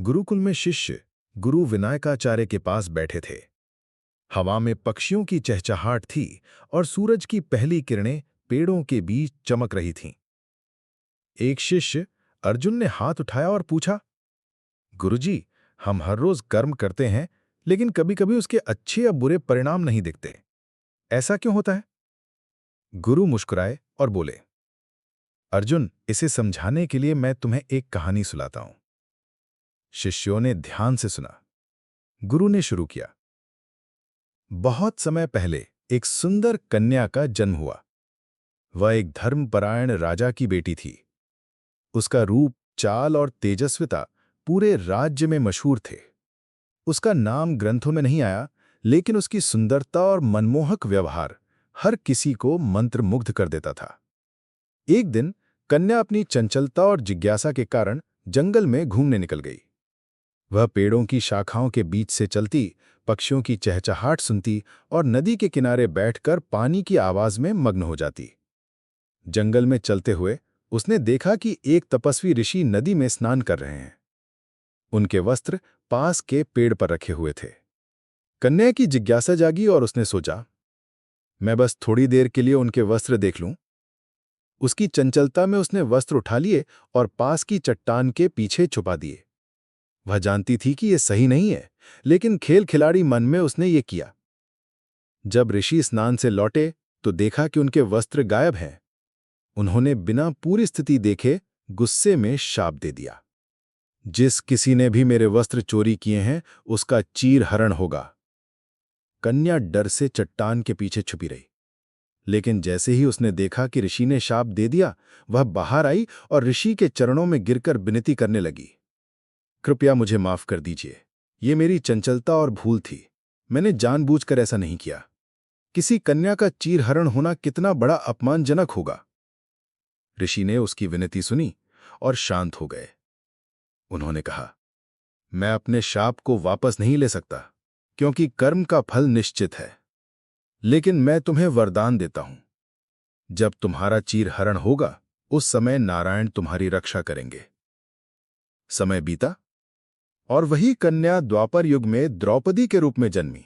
गुरुकुल में शिष्य गुरु विनायकाचार्य के पास बैठे थे। हवा में पक्षियों की चहचहाट थी और सूरज की पहली किरणें पेड़ों के बीच चमक रही थीं। एक शिष्य अर्जुन ने हाथ उठाया और पूछा, गुरुजी, हम हर रोज कर्म करते हैं, लेकिन कभी-कभी उसके अच्छे या बुरे परिणाम नहीं दिखते। ऐसा क्यों होता है? गुरु मुस्कुराए और बोले, अर्जुन, इसे समझाने के लिए मैं तुम्हें एक कहानी सुनाता हूं। शिष्यों ने ध्यान से सुना। गुरु ने शुरू किया। बहुत समय पहले एक सुंदर कन्या का जन्म हुआ। वह एक धर्मपरायण राजा की बेटी थी। उसका रूप, चाल और तेजस्विता पूरे राज्य में मशहूर थे। उसका नाम ग्रंथों में नहीं आया, लेकिन उसकी सुंदरता और मनमोहक व्यवहार हर किसी को मंत्रमुग्ध कर देता था। एक दिन कन्या अपनी चंचलता और जिज्ञासा के कारण जंगल में घूमने निकल गई। वह पेड़ों की शाखाओं के बीच से चलती, पक्षियों की चहचहाट सुनती और नदी के किनारे बैठकर पानी की आवाज में मग्न हो जाती। जंगल में चलते हुए उसने देखा कि एक तपस्वी ऋषि नदी में स्नान कर रहे हैं। उनके वस्त्र पास के पेड़ पर रखे हुए थे। कन्या की जिज्ञासा जागी और उसने सोचा, मैं बस थोड़ी देर के लिए उनके वस्त्र देख लूं। उसकी चंचलता में उसने वस्त्र उठा लिए और पास की चट्टान के पीछे छुपा दिए। वह जानती थी कि यह सही नहीं है, लेकिन खेल खिलाड़ी मन में उसने ये किया। जब ऋषि स्नान से लौटे तो देखा कि उनके वस्त्र गायब हैं। उन्होंने बिना पूरी स्थिति देखे गुस्से में शाप दे दिया, जिस किसी ने भी मेरे वस्त्र चोरी किए हैं उसका चीरहरण होगा। कन्या डर से चट्टान के पीछे छुपी रही, लेकिन जैसे ही उसने देखा कि ऋषि ने शाप दे दिया, वह बाहर आई और ऋषि के चरणों में गिरकर विनती करने लगी, कृपया मुझे माफ कर दीजिए। ये मेरी चंचलता और भूल थी। मैंने जानबूझकर ऐसा नहीं किया। किसी कन्या का चीरहरण होना कितना बड़ा अपमानजनक होगा। ऋषि ने उसकी विनती सुनी और शांत हो गए। उन्होंने कहा, मैं अपने शाप को वापस नहीं ले सकता, क्योंकि कर्म का फल निश्चित है। लेकिन मैं तुम्हें वरदान देता हूं, जब तुम्हारा चीरहरण होगा उस समय नारायण तुम्हारी रक्षा करेंगे। समय बीता और वही कन्या द्वापर युग में द्रौपदी के रूप में जन्मी।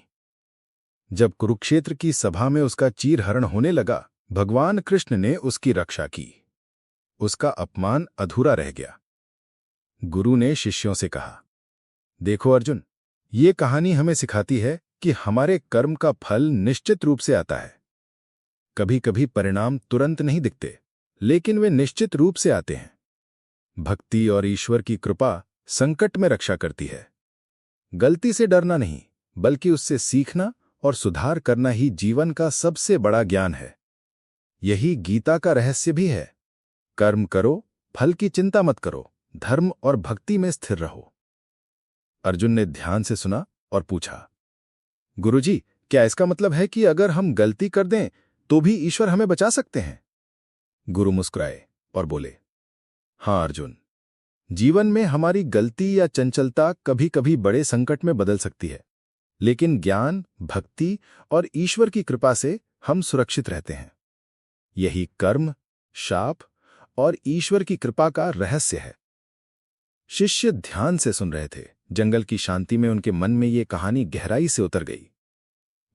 जब कुरुक्षेत्र की सभा में उसका चीरहरण होने लगा, भगवान कृष्ण ने उसकी रक्षा की। उसका अपमान अधूरा रह गया। गुरु ने शिष्यों से कहा, देखो अर्जुन, ये कहानी हमें सिखाती है कि हमारे कर्म का फल निश्चित रूप से आता है। कभी कभी परिणाम तुरंत नहीं दिखते, लेकिन वे निश्चित रूप से आते हैं। भक्ति और ईश्वर की कृपा संकट में रक्षा करती है। गलती से डरना नहीं, बल्कि उससे सीखना और सुधार करना ही जीवन का सबसे बड़ा ज्ञान है। यही गीता का रहस्य भी है। कर्म करो, फल की चिंता मत करो, धर्म और भक्ति में स्थिर रहो। अर्जुन ने ध्यान से सुना और पूछा, गुरुजी, क्या इसका मतलब है कि अगर हम गलती कर दें तो भी ईश्वर हमें बचा सकते हैं? गुरु मुस्कुराए और बोले, हां अर्जुन, जीवन में हमारी गलती या चंचलता कभी कभी बड़े संकट में बदल सकती है, लेकिन ज्ञान, भक्ति और ईश्वर की कृपा से हम सुरक्षित रहते हैं। यही कर्म, शाप और ईश्वर की कृपा का रहस्य है। शिष्य ध्यान से सुन रहे थे। जंगल की शांति में उनके मन में ये कहानी गहराई से उतर गई।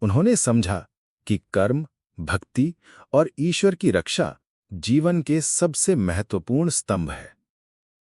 उन्होंने समझा कि कर्म, भक्ति और ईश्वर की रक्षा जीवन के सबसे महत्वपूर्ण स्तंभ है।